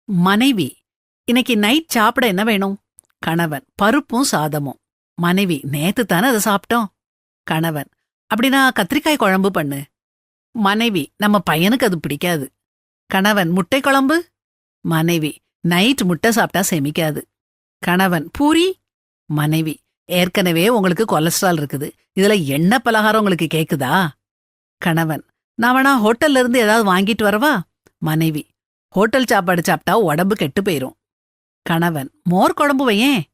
மனைவி, இன்னைக்கு நைட் சாப்பிட என்ன வேணும்? கணவன், பருப்பும் சாதமும். மனைவி, நேத்து தானே அதை சாப்பிட்டோம். கணவன், அப்படின்னா கத்திரிக்காய் குழம்பு பண்ணு. மனைவி, நம்ம பையனுக்கு அது பிடிக்காது. கணவன், முட்டை குழம்பு. மனைவி, நைட் முட்டை சாப்பிட்டா செமிக்காது. கணவன், பூரி. மனைவி, ஏற்கனவே உங்களுக்கு கொலஸ்ட்ரால் இருக்குது, இதுல எண்ணெய் பலகாரம் உங்களுக்கு கேக்குதா? கணவன், நான் வேணா ஹோட்டல்ல இருந்து ஏதாவது வாங்கிட்டு வரவா? மனைவி, ஹோட்டல் சாப்பாடு சாப்பிட்டா உடம்பு கெட்டு போயிரும். கணவன், மோர் குழம்பு வையேன்.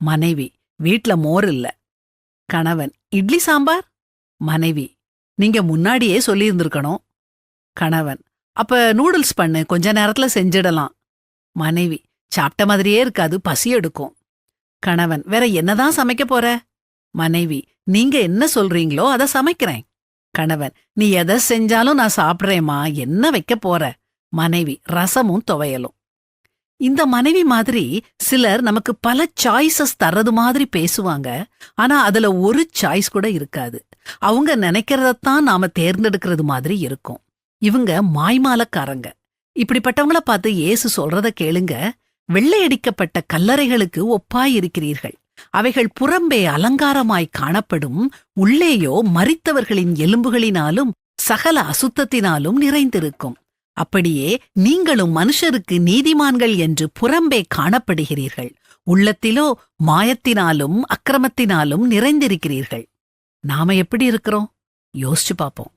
மனைவி, வீட்ல மோர் இல்ல. கணவன், இட்லி சாம்பார். மனைவி, நீங்க முன்னாடியே சொல்லியிருந்திருக்கணும். கணவன், அப்ப நூடுல்ஸ் பண்ணு, கொஞ்ச நேரத்துல செஞ்சிடலாம். மனைவி, சாப்பிட்ட மாதிரியே இருக்காது, பசி எடுக்கும். கணவன், வேற என்னதான் சமைக்க போற? மனைவி, நீங்க என்ன சொல்றீங்களோ அதை சமைக்கிறேன். கணவன், நீ எதை செஞ்சாலும் நான் சாப்பிட்றேம்மா, என்ன வைக்க போற? மனைவி, ரசமும் துவையலும். இந்த மனைவி மாதிரி சிலர் நமக்கு பல சாய்ஸஸ் தர்றது மாதிரி பேசுவாங்க. ஆனா அதுல ஒரு சாய்ஸ் கூட இருக்காது. அவங்க நினைக்கிறதத்தான் நாம தேர்ந்தெடுக்கிறது மாதிரி இருக்கும். இவங்க மாய்மாலக்காரங்க. இப்படிப்பட்டவங்கள பார்த்து இயேசு சொல்றத கேளுங்க. வெள்ளையடிக்கப்பட்ட கல்லறைகளுக்கு ஒப்பாயிருக்கிறீர்கள். அவைகள் புறம்பே அலங்காரமாய் காணப்படும், உள்ளேயோ மரித்தவர்களின் எலும்புகளினாலும் சகல அசுத்தத்தினாலும் நிறைந்திருக்கும். அப்படியே நீங்களும் மனுஷருக்கு நீதிமான்கள் என்று புறம்பே காணப்படுகிறீர்கள், உள்ளத்திலோ மாயத்தினாலும் அக்கிரமத்தினாலும் நிறைந்திருக்கிறீர்கள். நாம எப்படி இருக்கிறோம்? யோசிச்சு பாப்போம்.